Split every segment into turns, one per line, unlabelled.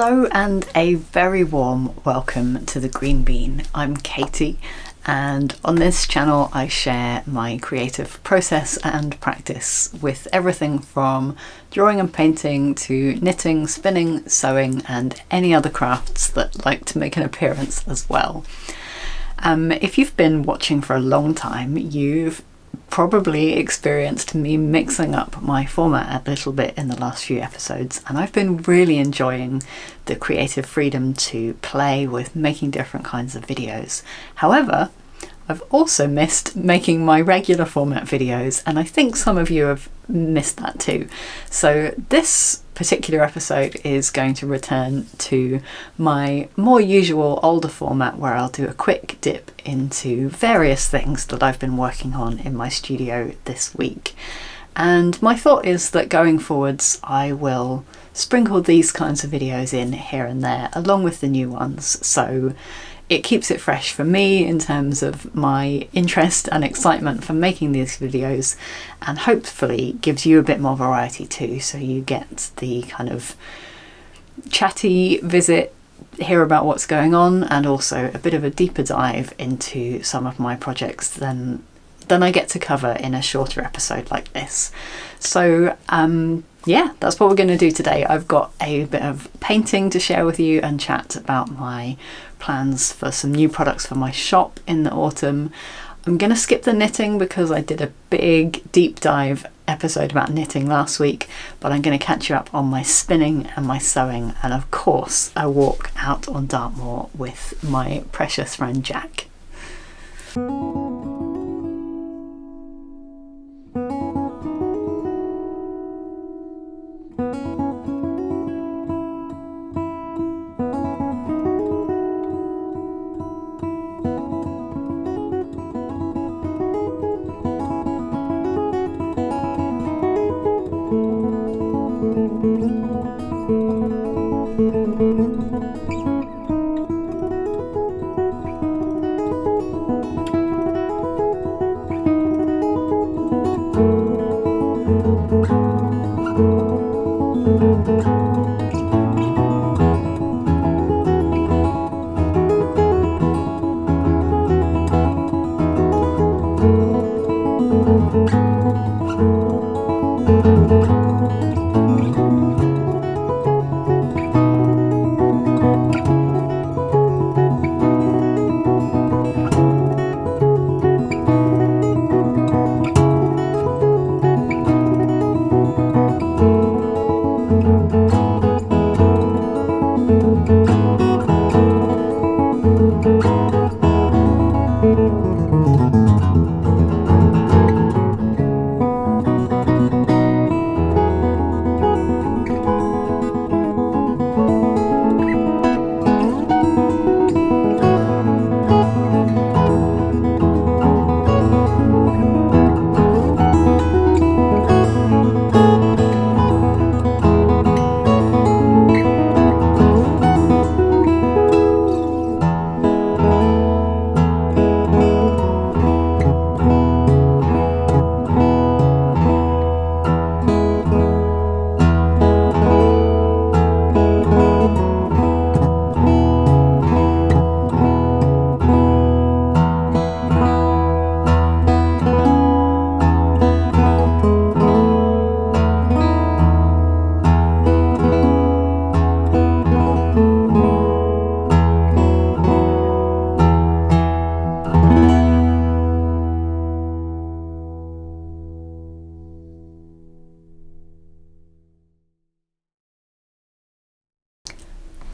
Hello and a very warm welcome to the Green Bean. I'm Katie, and on this channel I share my creative process and practice with everything from drawing and painting to knitting, spinning, sewing and any other crafts that like to make an appearance as well. If you've been watching for a long time, you've probably experienced me mixing up my format a little bit in the last few episodes, and I've been really enjoying the creative freedom to play with making different kinds of videos. However, I've also missed making my regular format videos, and I think some of you have missed that too. So this particular episode is going to return to my more usual older format where I'll do a quick dip into various things that I've been working on in my studio this week. And my thought is that going forwards I will sprinkle these kinds of videos in here and there along with the new ones, so it keeps it fresh for me in terms of my interest and excitement for making these videos, and hopefully gives you a bit more variety too, so you get the kind of chatty visit, hear about what's going on, and also a bit of a deeper dive into some of my projects than I get to cover in a shorter episode like this. So yeah, that's what we're going to do today. I've got a bit of painting to share with you and chat about my plans for some new products for my shop in the autumn. I'm going to skip the knitting because I did a big deep dive episode about knitting last week, but I'm going to catch you up on my spinning and my sewing, and of course a walk out on Dartmoor with my precious friend Jack.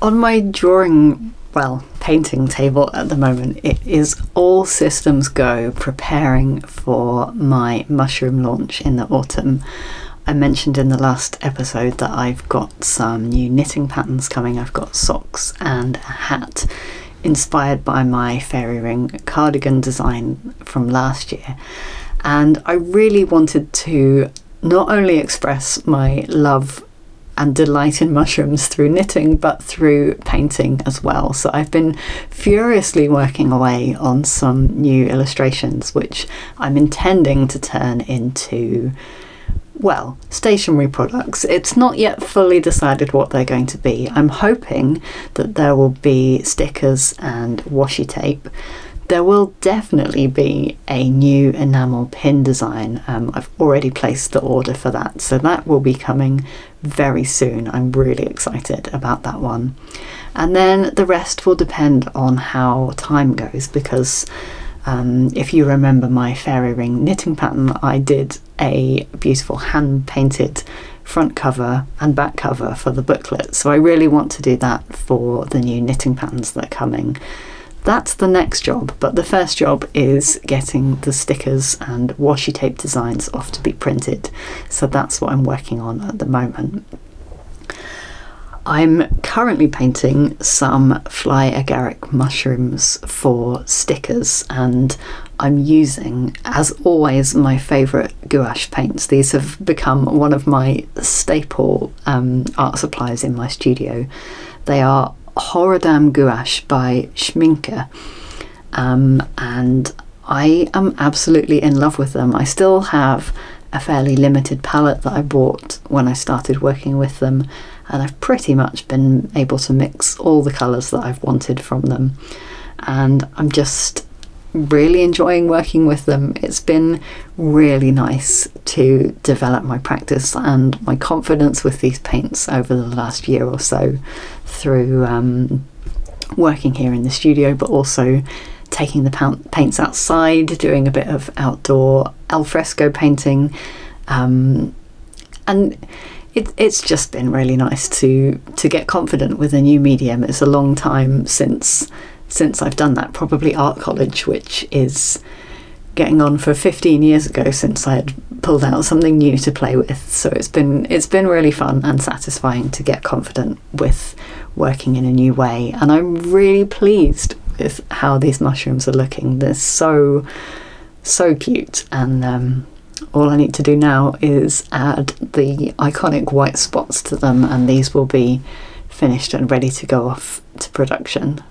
On my painting table at the moment, it is all systems go preparing for my mushroom launch in the autumn. I mentioned in the last episode that I've got some new knitting patterns coming. I've got socks and a hat inspired by my fairy ring cardigan design from last year, and I really wanted to not only express my love and delight in mushrooms through knitting, but through painting as well. So I've been furiously working away on some new illustrations, which I'm intending to turn into well, stationery products. It's not yet fully decided what they're going to be. I'm hoping that there will be stickers and washi tape. There will definitely be a new enamel pin design. I've already placed the order for that, so that will be coming very soon. I'm really excited about that one. And then the rest will depend on how time goes, because if you remember my fairy ring knitting pattern, I did a beautiful hand painted front cover and back cover for the booklet, so I really want to do that for the new knitting patterns that are coming. That's the next job, but the first job is getting the stickers and washi tape designs off to be printed, so that's what I'm working on at the moment. I'm currently painting some fly agaric mushrooms for stickers, and I'm using, as always, my favourite gouache paints. These have become one of my staple art supplies in my studio. They are Horadam gouache by Schmincke, and I am absolutely in love with them. I still have a fairly limited palette that I bought when I started working with them, and I've pretty much been able to mix all the colours that I've wanted from them, and I'm just really enjoying working with them. It's been really nice to develop my practice and my confidence with these paints over the last year or so through working here in the studio, but also taking the paints outside, doing a bit of outdoor alfresco painting, and it's just been really nice to get confident with a new medium. It's a long time since I've done that, probably art college, which is getting on for 15 years ago since I had pulled out something new to play with. So it's been really fun and satisfying to get confident with working in a new way, and I'm really pleased with how these mushrooms are looking. They're so cute, and all I need to do now is add the iconic white spots to them, and these will be finished and ready to go off to production.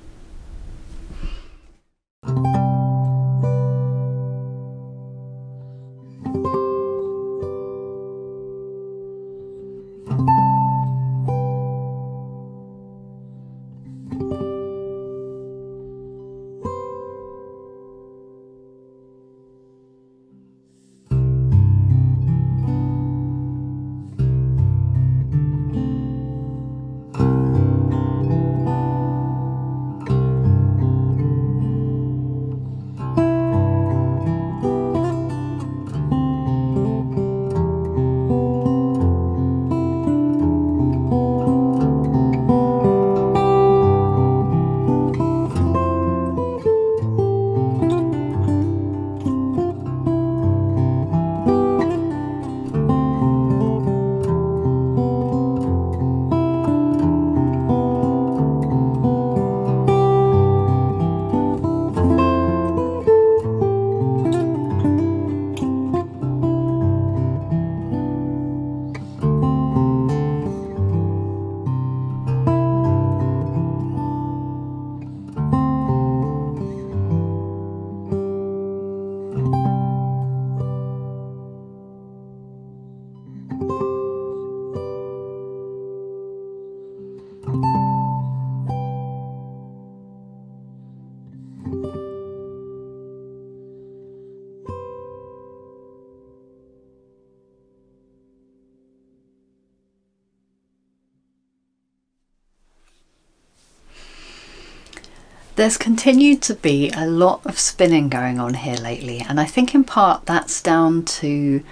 There's continued to be a lot of spinning going on here lately, and I think in part that's down to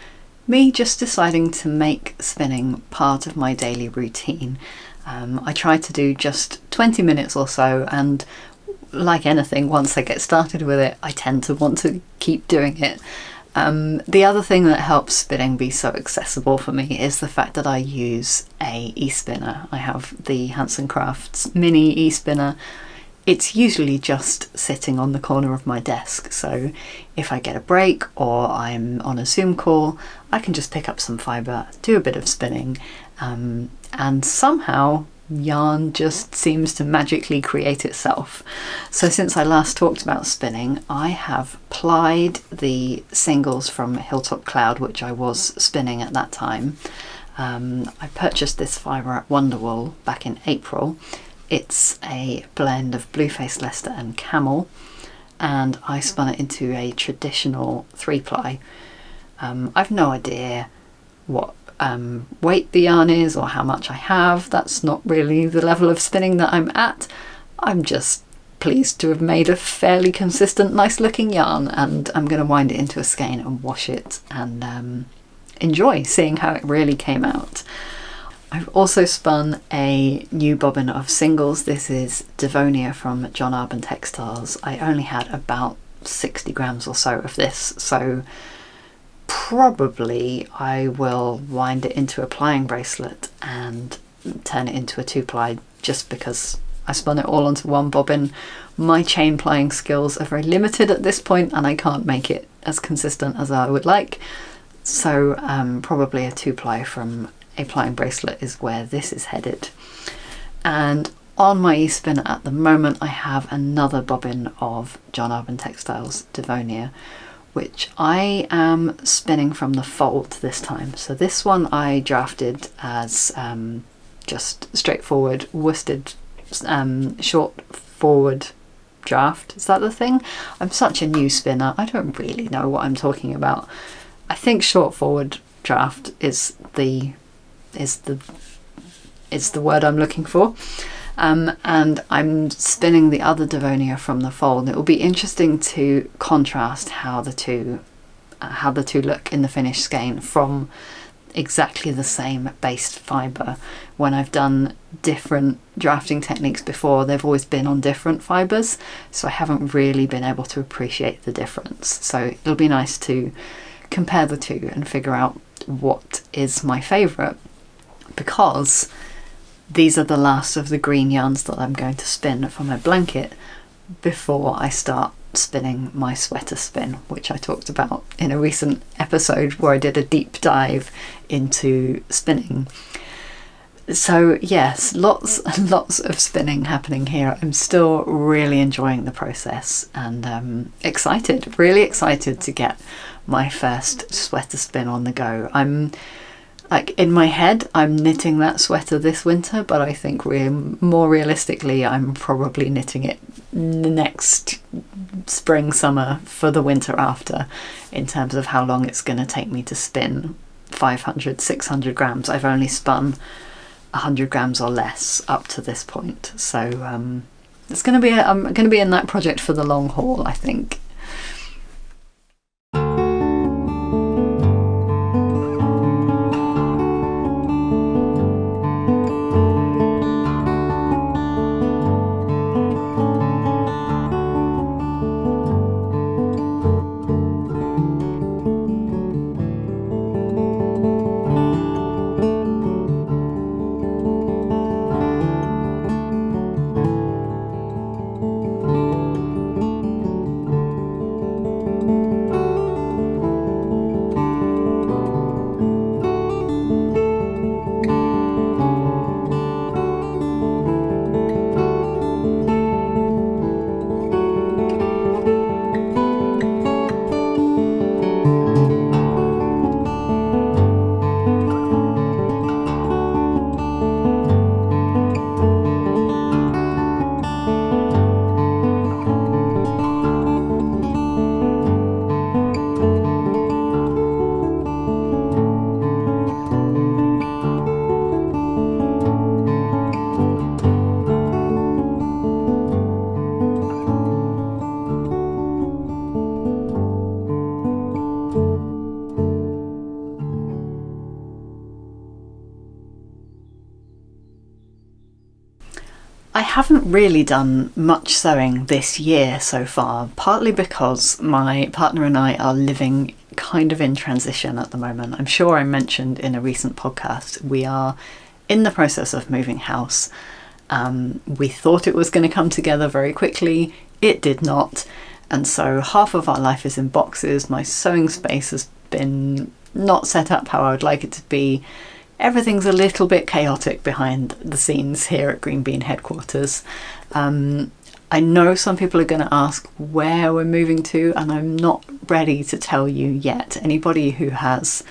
me just deciding to make spinning part of my daily routine. I try to do just 20 minutes or so, and like anything, once I get started with it, I tend to want to keep doing it. The other thing that helps spinning be so accessible for me is the fact that I use a espinner. I have the HansenCrafts mini espinner. It's usually just sitting on the corner of my desk, so if I get a break or I'm on a Zoom call, I can just pick up some fibre, do a bit of spinning, and somehow yarn just seems to magically create itself. So since I last talked about spinning, I have plied the singles from Hilltop Cloud, which I was spinning at that time. I purchased this fibre at Wonderwool back in April. It's a blend of Blueface Leicester and Camel, and I spun it into a traditional 3-ply. I've no idea what weight the yarn is or how much I have. That's not really the level of spinning that I'm at. I'm just pleased to have made a fairly consistent, nice looking yarn, and I'm going to wind it into a skein and wash it and enjoy seeing how it really came out. I've also spun a new bobbin of singles. This is Devonia from John Arbon Textiles. I only had about 60 grams or so of this, so probably I will wind it into a plying bracelet and turn it into a 2-ply, just because I spun it all onto one bobbin. My chain plying skills are very limited at this point, and I can't make it as consistent as I would like. So probably a 2-ply from a plying bracelet is where this is headed. And on my e-spinner at the moment, I have another bobbin of John Arbon Textiles Devonia, which I am spinning from the fold this time. So this one I drafted as just straightforward worsted short forward draft. Is that the thing? I'm such a new spinner. I don't really know what I'm talking about. I think short forward draft is the word I'm looking for. And I'm spinning the other Devonia from the fold. It will be interesting to contrast how the two look in the finished skein from exactly the same based fibre. When I've done different drafting techniques before, they've always been on different fibres, so I haven't really been able to appreciate the difference. So it'll be nice to compare the two and figure out what is my favourite, because these are the last of the green yarns that I'm going to spin for my blanket before I start spinning my sweater spin, which I talked about in a recent episode where I did a deep dive into spinning. So yes, lots and lots of spinning happening here. I'm still really enjoying the process, and really excited to get my first sweater spin on the go. I'm like, in my head, I'm knitting that sweater this winter, but I think more realistically, I'm probably knitting it next spring, summer, for the winter after, in terms of how long it's going to take me to spin 500, 600 grams. I've only spun 100 grams or less up to this point. So I'm going to be in that project for the long haul, I think. I haven't really done much sewing this year so far, partly because my partner and I are living kind of in transition at the moment. I'm sure I mentioned in a recent podcast, we are in the process of moving house. We thought it was going to come together very quickly. It did not. And so half of our life is in boxes. My sewing space has been not set up how I would like it to be. everything's a little bit chaotic behind the scenes here at Green Bean headquarters. I know some people are going to ask where we're moving to, and I'm not ready to tell you yet. Anybody who has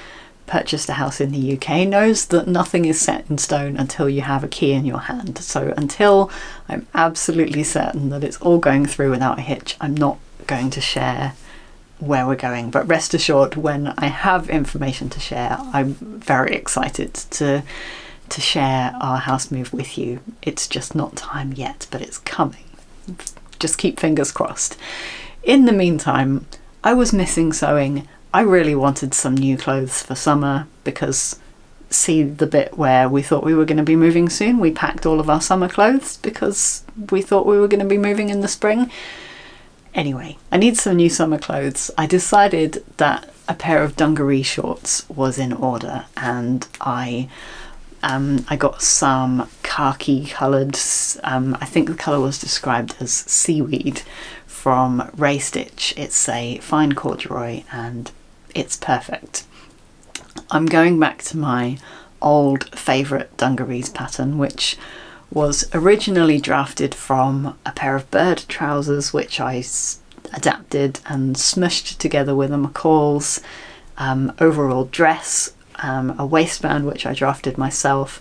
purchased a house in the UK knows that nothing is set in stone until you have a key in your hand. So until I'm absolutely certain that it's all going through without a hitch, I'm not going to share where we're going. But rest assured, when I have information to share, I'm very excited to share our house move with you. It's just not time yet, but it's coming. Just keep fingers crossed. In the meantime, I was missing sewing. I really wanted some new clothes for summer, because see the bit where we thought we were going to be moving soon? We packed all of our summer clothes because we thought we were going to be moving in the spring. Anyway, I need some new summer clothes. I decided that a pair of dungaree shorts was in order, and I got some khaki coloured, I think the colour was described as seaweed, from Ray Stitch. It's a fine corduroy and it's perfect. I'm going back to my old favourite dungarees pattern, which was originally drafted from a pair of bird trousers which I adapted and smushed together with a McCall's overall dress, a waistband which I drafted myself.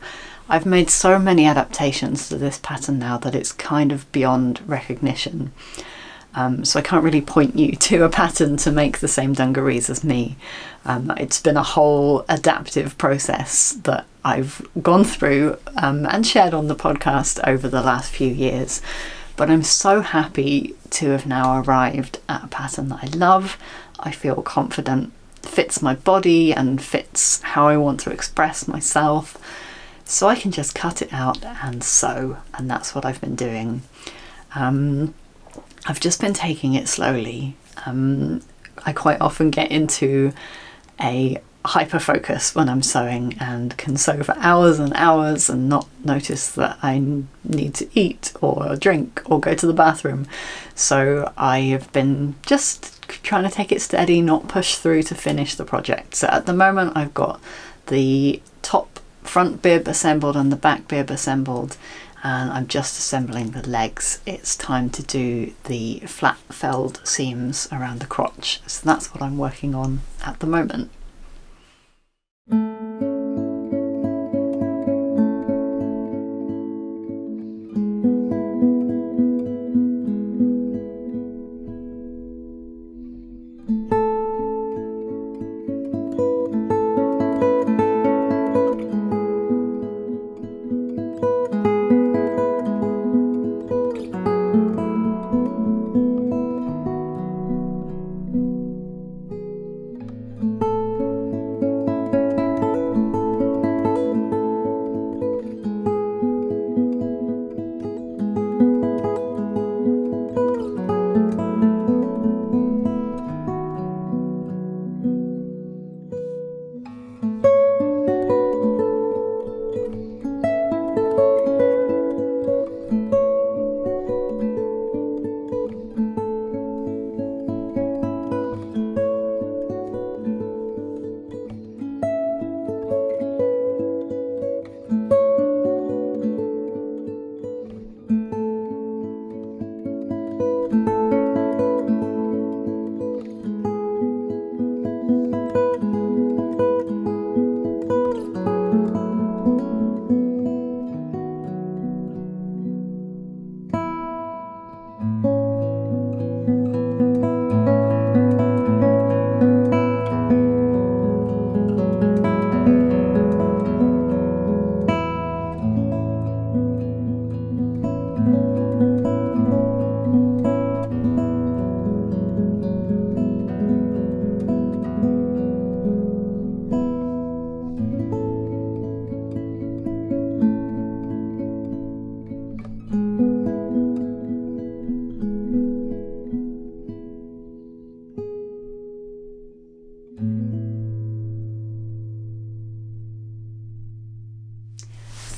I've made so many adaptations to this pattern now that it's kind of beyond recognition. So I can't really point you to a pattern to make the same dungarees as me. It's been a whole adaptive process that I've gone through and shared on the podcast over the last few years. But I'm so happy to have now arrived at a pattern that I love. I feel confident, fits my body and fits how I want to express myself. So I can just cut it out and sew, and that's what I've been doing. I've just been taking it slowly. I quite often get into a hyper focus when I'm sewing and can sew for hours and hours and not notice that I need to eat or drink or go to the bathroom. So I have been just trying to take it steady, not push through to finish the project. So at the moment I've got the top front bib assembled and the back bib assembled, and I'm just assembling the legs. It's time to do the flat felled seams around the crotch. So that's what I'm working on at the moment.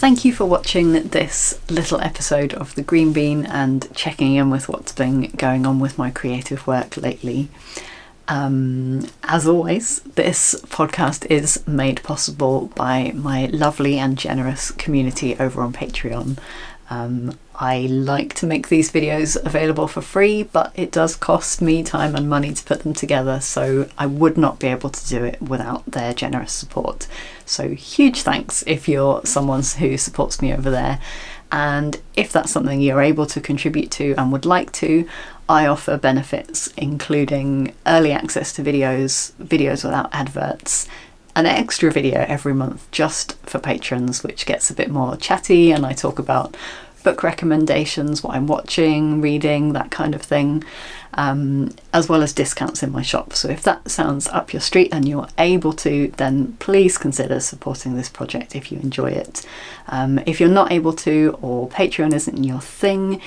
Thank you for watching this little episode of The Green Bean and checking in with what's been going on with my creative work lately. As always, this podcast is made possible by my lovely and generous community over on Patreon. I like to make these videos available for free, but it does cost me time and money to put them together, so I would not be able to do it without their generous support. So huge thanks if you're someone who supports me over there. And if that's something you're able to contribute to and would like to, I offer benefits including early access to videos without adverts, an extra video every month just for patrons, which gets a bit more chatty, and I talk about book recommendations, what I'm watching, reading, that kind of thing, as well as discounts in my shop. So if that sounds up your street and you're able to, then please consider supporting this project if you enjoy it. If you're not able to, or Patreon isn't your thing,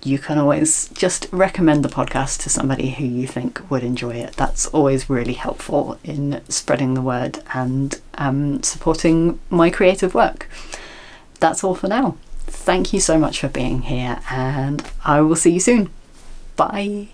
you can always just recommend the podcast to somebody who you think would enjoy it. That's always really helpful in spreading the word and supporting my creative work. That's all for now. Thank you so much for being here, and I will see you soon. Bye.